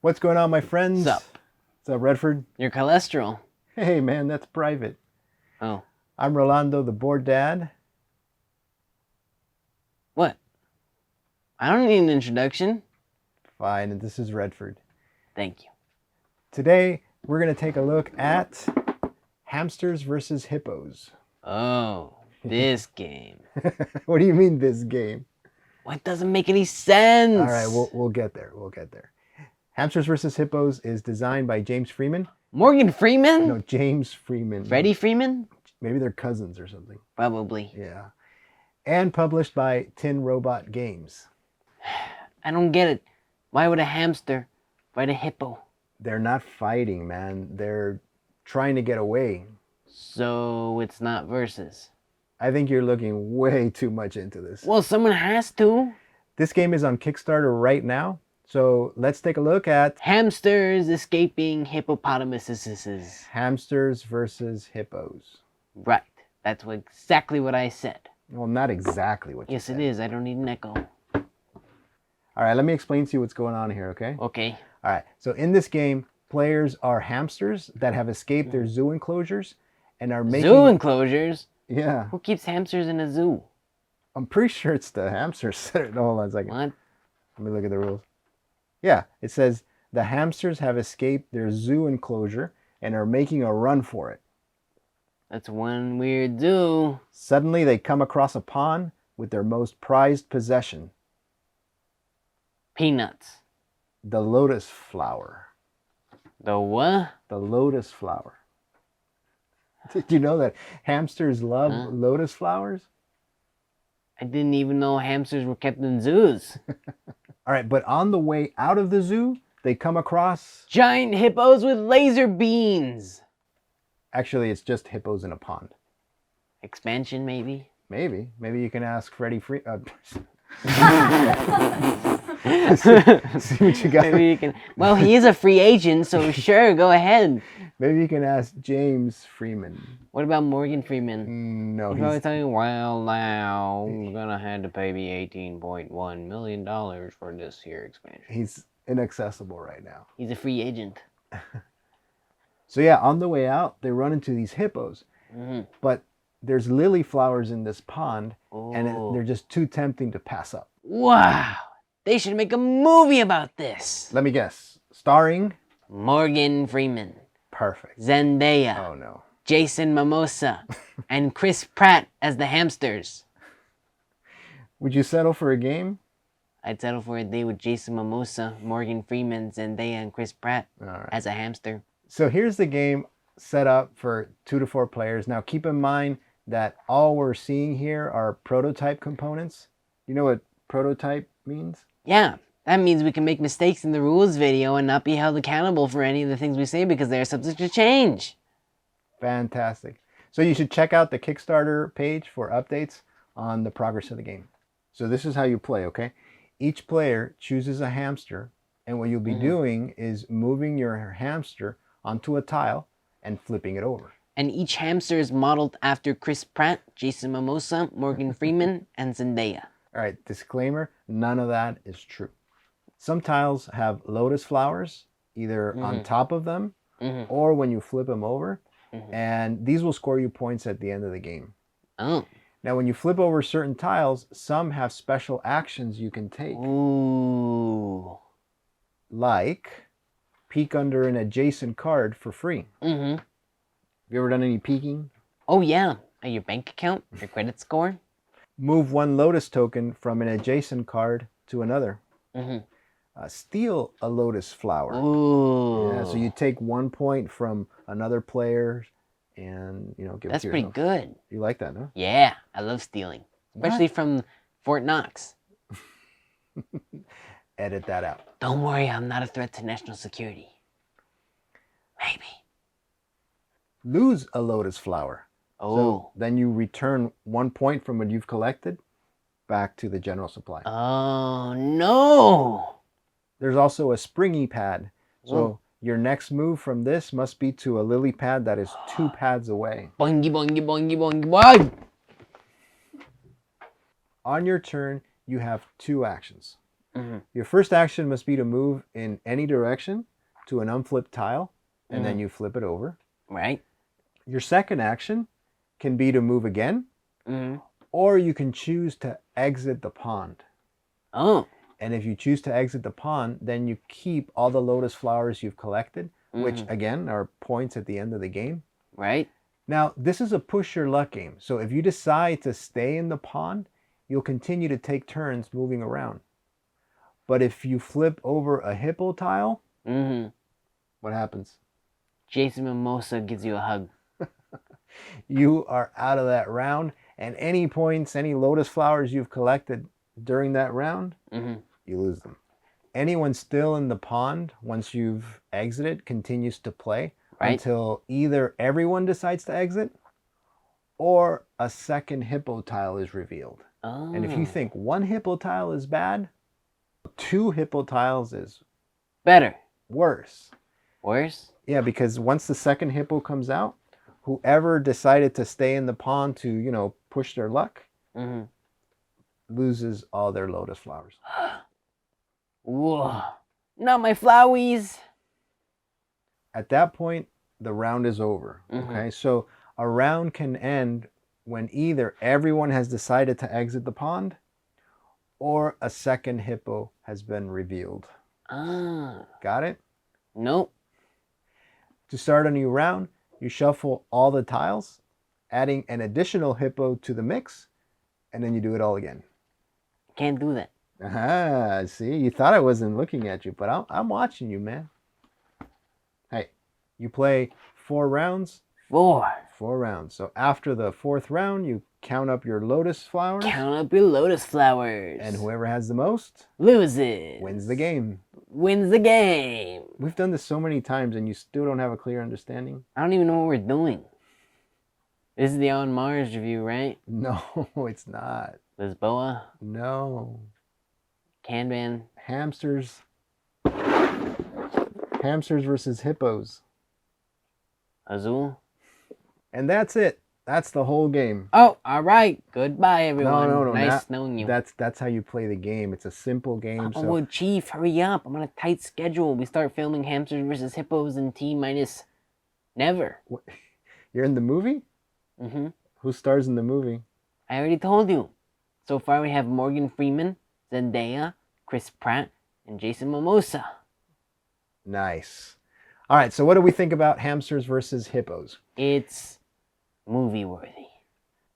What's going on, my friends? Sup? What's up, Redfurd? Your cholesterol. Hey, man, that's private. Oh. I'm Rolando, the bored dad. What? I don't need an introduction. Fine, and this is Redfurd. Thank you. Today, we're going to take a look at Hamsters versus Hippos. Oh, this game. What do you mean, this game? What doesn't make any sense? All right, we'll get there. We'll get there. Hamsters versus Hippos is designed by James Freeman. Morgan Freeman? No, James Freeman. Freddie Freeman? Maybe they're cousins or something. Probably. Yeah. And published by Tin Robot Games. I don't get it. Why would a hamster fight a hippo? They're not fighting, man. They're trying to get away. So it's not versus. I think you're looking way too much into this. Well, someone has to. This game is on Kickstarter right now. So let's take a look at Hamsters escaping hippopotamuses. Hamsters versus Hippos. Right. That's exactly what I said. Well, not exactly what you Yes, said. it is. I don't need an echo. All right, let me explain to you what's going on here, okay? Okay. All right, so in this game, players are hamsters that have escaped their zoo enclosures and are making... Zoo enclosures? Yeah. Who keeps hamsters in a zoo? I'm pretty sure it's the hamsters. No, hold on a second. What? Let me look at the rules. Yeah, it says the hamsters have escaped their zoo enclosure and are making a run for it. That's one weird zoo. Suddenly, they come across a pond with their most prized possession, Peanuts. the lotus flower. The what? The lotus flower. Did you know that hamsters love lotus flowers? I didn't even know hamsters were kept in zoos. All right, but on the way out of the zoo, they come across... Giant hippos with laser beams. Actually, it's just hippos in a pond. Expansion, maybe? Maybe. Maybe you can ask Freddie See what you got. Maybe you can. Well, he is a free agent, so sure, go ahead. Maybe you can ask James Freeman. What about Morgan Freeman? No, He's probably telling you, well, now I'm gonna have to pay me $18.1 million for this here expansion. he's inaccessible right now. He's a free agent. So yeah, on the way out, they run into these hippos. But there's lily flowers in this pond, and they're just too tempting to pass up. Wow! They should make a movie about this. Let me guess. Starring? Morgan Freeman, Perfect. Zendaya, Oh no. Jason Momoa, and Chris Pratt as the hamsters. Would you settle for a game? I'd settle for a day with Jason Momoa, Morgan Freeman, Zendaya, and Chris Pratt All right. as a hamster. So here's the game set up for 2 to 4 players. Now keep in mind that all we're seeing here are prototype components. You know what prototype means? Yeah, that means we can make mistakes in the rules video and not be held accountable for any of the things we say because they are subject to change. Fantastic. So you should check out the Kickstarter page for updates on the progress of the game. So this is how you play, okay? Each player chooses a hamster, and what you'll be doing is moving your hamster onto a tile and flipping it over. And each hamster is modeled after Chris Pratt, Jason Momoa, Morgan Freeman, and Zendaya. All right, disclaimer, none of that is true. Some tiles have lotus flowers, either on top of them or when you flip them over, and these will score you points at the end of the game. Oh. Now, when you flip over certain tiles, some have special actions you can take. Ooh. Like peek under an adjacent card for free. Have you ever done any peeking? Oh, yeah. Your bank account, your credit score. Move one lotus token from an adjacent card to another. Steal a lotus flower. Ooh. Yeah, so you take 1 point from another player and, you know, give That's it to pretty yourself. good. You like that, no? Yeah, I love stealing. Especially from Fort Knox. Edit that out. Don't worry, I'm not a threat to national security. Maybe. Lose a lotus flower. Oh. So then you return 1 point from what you've collected back to the general supply. Oh, no. There's also a springy pad. So your next move from this must be to a lily pad that is 2 pads away. Boingy, boingy, boingy, boingy, boing. On your turn, you have 2 actions. Mm-hmm. Your first action must be to move in any direction to an unflipped tile, and then you flip it over. Right. Your second action can be to move again, Mm-hmm. or you can choose to exit the pond. Oh. And if you choose to exit the pond, then you keep all the lotus flowers you've collected, which again are points at the end of the game. Right. Now, this is a push your luck game. So if you decide to stay in the pond, you'll continue to take turns moving around. But if you flip over a hippo tile, what happens? Jason Mimosa gives you a hug. You are out of that round, and any points, any lotus flowers you've collected during that round, you lose them. Anyone still in the pond, once you've exited, continues to play until either everyone decides to exit or a second hippo tile is revealed. And if you think one hippo tile is bad, two hippo tiles is better. Worse. Worse? Yeah, because once the second hippo comes out, whoever decided to stay in the pond to, push their luck, loses all their lotus flowers. Whoa. Not my flowies. At that point, the round is over. Okay, so a round can end when either everyone has decided to exit the pond or a second hippo has been revealed. Got it? Nope. To start a new round, you shuffle all the tiles, adding an additional hippo to the mix, and then you do it all again. Can't do that. Aha, see, you thought I wasn't looking at you, but I'm watching you, man. Hey, you play 4 rounds? 4. 4 rounds. So after the 4th round, you count up your lotus flowers. Count up your lotus flowers. And whoever has the most loses. Wins the game. Wins the game. We've done this so many times and you still don't have a clear understanding? I don't even know what we're doing. This is the On Mars review, right? No, it's not. Lisboa? No. Kanban? Hamsters. Hamsters versus hippos. Azul? And that's it. That's the whole game. Oh, all right. Goodbye, everyone. No. Nice knowing you. That's how you play the game. It's a simple game. Oh, Chief, hurry up. I'm on a tight schedule. We start filming Hamsters versus Hippos in T-minus never. What? You're in the movie? Mm-hmm. Who stars in the movie? I already told you. So far, we have Morgan Freeman, Zendaya, Chris Pratt, and Jason Momoa. Nice. All right, so what do we think about Hamsters versus Hippos? It's movie worthy.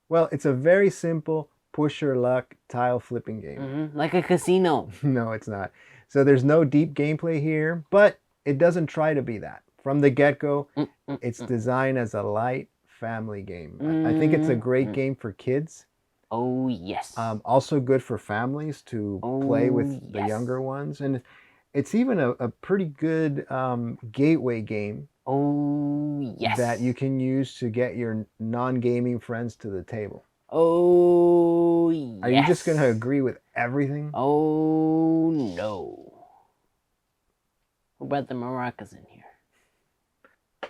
Well, it's a very simple push your luck tile flipping game. Like a casino. No, it's not. So there's no deep gameplay here, but it doesn't try to be that. From the get-go, it's designed as a light family game. I think it's a great game for kids. Oh, yes. Also good for families to play with the younger ones. And it's even a pretty good gateway game. Oh, yes. That you can use to get your non-gaming friends to the table. Oh, yes. Are you just going to agree with everything? Oh, no. What about the maracas in here?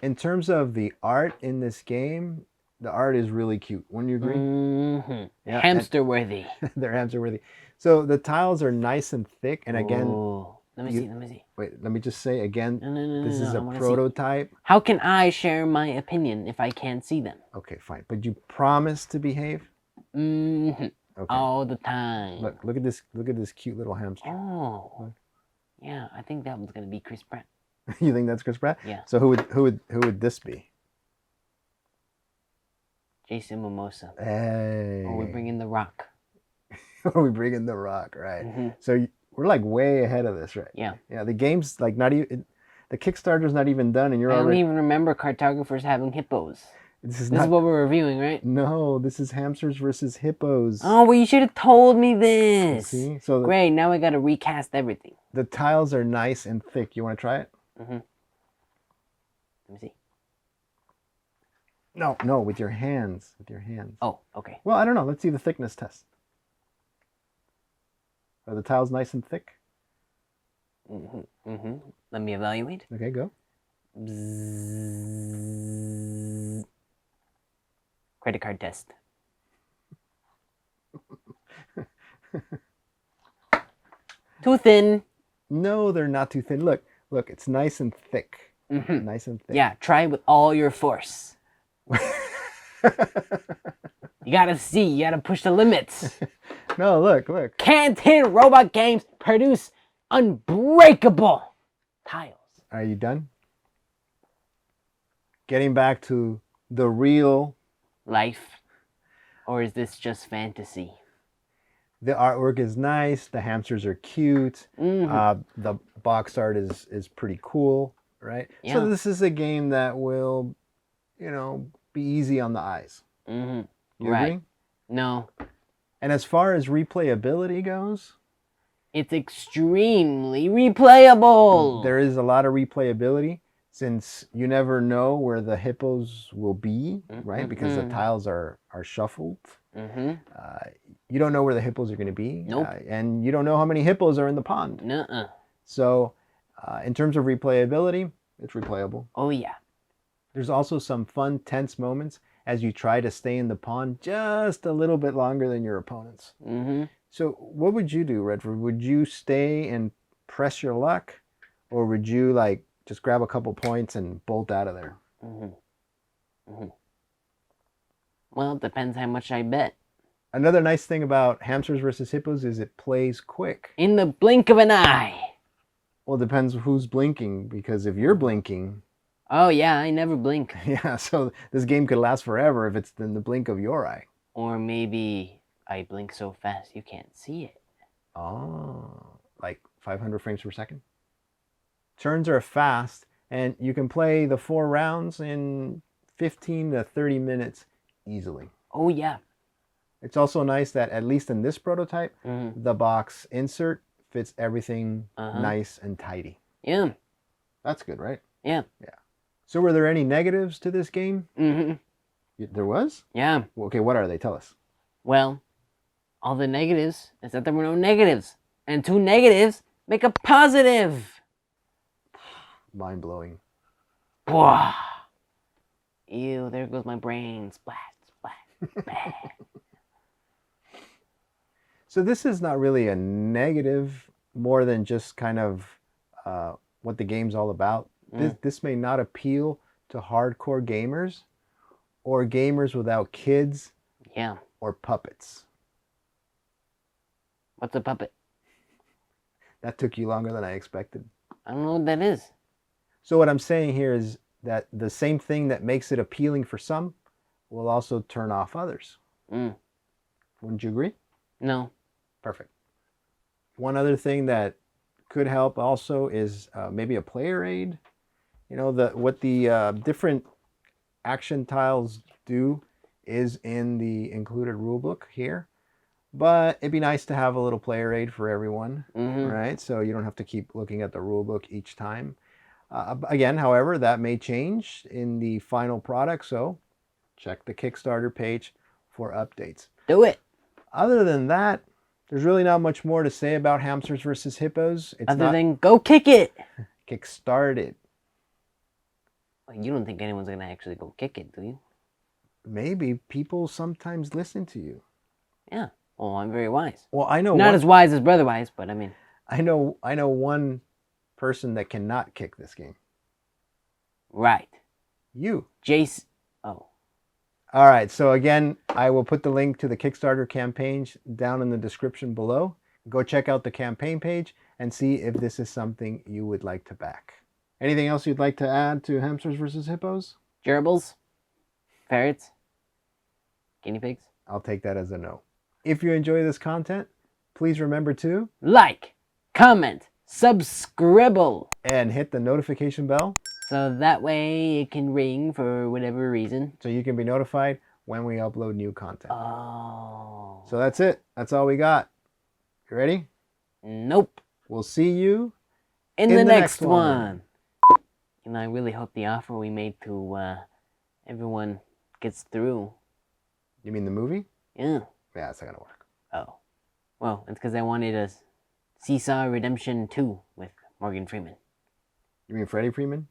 In terms of the art in this game, the art is really cute. Wouldn't you agree? Yeah, hamster worthy. They're hamster worthy. So the tiles are nice and thick. And again, let me see. Wait, let me just say again, this is a I prototype. How can I share my opinion if I can't see them? Okay, fine. But you promise to behave? Okay. All the time. Look at this cute little hamster. Oh. Yeah, I think that one's gonna be Chris Pratt. You think that's Chris Pratt? Yeah. So who would this be? Jason Momoa. Hey. Or we bring in The Rock. Or we bring in The Rock, right? So we're like way ahead of this, right? Yeah. Yeah. The game's like not even. The Kickstarter's not even done, and you're already. I already. don't even remember cartographers having hippos. This is what we're reviewing, right? No, this is Hamsters versus Hippos. Oh, well, you should have told me this. See? So great. Now I got to recast everything. The tiles are nice and thick. You want to try it? Let me see. No, with your hands. With your hands. Oh, okay. Well, I don't know. Let's see the thickness test. Are the tiles nice and thick? Let me evaluate. Okay, go. Bzzz. Credit card test. Too thin. No, they're not too thin. Look, it's nice and thick. Mhm. Nice and thick. Yeah, try it with all your force. You gotta see, you gotta push the limits. No, look. Can't hit robot games produce unbreakable tiles. Are you done? Getting back to the real Life. Or is this just fantasy? the artwork is nice. The hamsters are cute. Mhm. The box art is pretty cool, right? Yeah. So this is a game that will, be easy on the eyes. Mm-hmm. You Right. agree? No. And as far as replayability goes, It's extremely replayable. there is a lot of replayability since you never know where the hippos will be, right? Because the tiles are shuffled. Mm-hmm. You don't know where the hippos are going to be. Nope. And you don't know how many hippos are in the pond. Nuh-uh. So in terms of replayability, it's replayable. Oh, yeah. There's also some fun, tense moments as you try to stay in the pond just a little bit longer than your opponents. Mm-hmm. So what would you do, Redford? Would you stay and press your luck? Or would you just grab a couple points and bolt out of there? Mm-hmm. Mm-hmm. Well, it depends how much I bet. Another nice thing about Hamsters versus Hippos is it plays quick. In the blink of an eye. Well, it depends who's blinking, because if you're blinking, Oh, yeah, I never blink. yeah, so this game could last forever if it's in the blink of your eye. Or maybe I blink so fast you can't see it. Oh, like 500 frames per second? Turns are fast, and you can play the 4 rounds in 15 to 30 minutes easily. Oh, yeah. It's also nice that, at least in this prototype, Mm-hmm. the box insert fits everything Uh-huh. nice and tidy. Yeah. That's good, right? Yeah. So were there any negatives to this game? Mm-hmm. There was? Yeah. Okay, what are they? Tell us. Well, all the negatives is that there were no negatives. And 2 negatives make a positive. Mind-blowing. Whoa. Ew, there goes my brain. Splat, splat, splat. So this is not really a negative, more than just kind of what the game's all about. This may not appeal to hardcore gamers or gamers without kids Yeah. or puppets. What's a puppet? That took you longer than I expected. I don't know what that is. So what I'm saying here is that the same thing that makes it appealing for some will also turn off others. Mm. Wouldn't you agree? No. Perfect. One other thing that could help also is maybe a player aid. What the different action tiles do is in the included rulebook here. But it'd be nice to have a little player aid for everyone, right? So you don't have to keep looking at the rulebook each time. Again, however, that may change in the final product, so check the Kickstarter page for updates. Do it. Other than that, there's really not much more to say about Hamsters versus Hippos. It's Other not than go kick it. Kickstarted. You don't think anyone's going to actually go kick it, do you? Maybe people sometimes listen to you. Yeah. Well, I'm very wise. Well, I know Not as wise as Brother Wise, but I mean. I know one person that cannot kick this game. Right. You. Jace. Oh. All right. So again, I will put the link to the Kickstarter campaign down in the description below. Go check out the campaign page and see if this is something you would like to back. Anything else you'd like to add to Hamsters versus Hippos? Gerbils. Ferrets. Guinea pigs. I'll take that as a no. If you enjoy this content, please remember to Like, comment, subscribble. and hit the notification bell So that way it can ring for whatever reason. so you can be notified when we upload new content. Oh. So that's it. That's all we got. You ready? Nope. We'll see you In in the the next next one. one. And I really hope the offer we made to everyone gets through. You mean the movie? Yeah. Yeah, that's not gonna work. Oh. Well, it's because I wanted a Seesaw Redemption 2 with Morgan Freeman. You mean Freddie Freeman?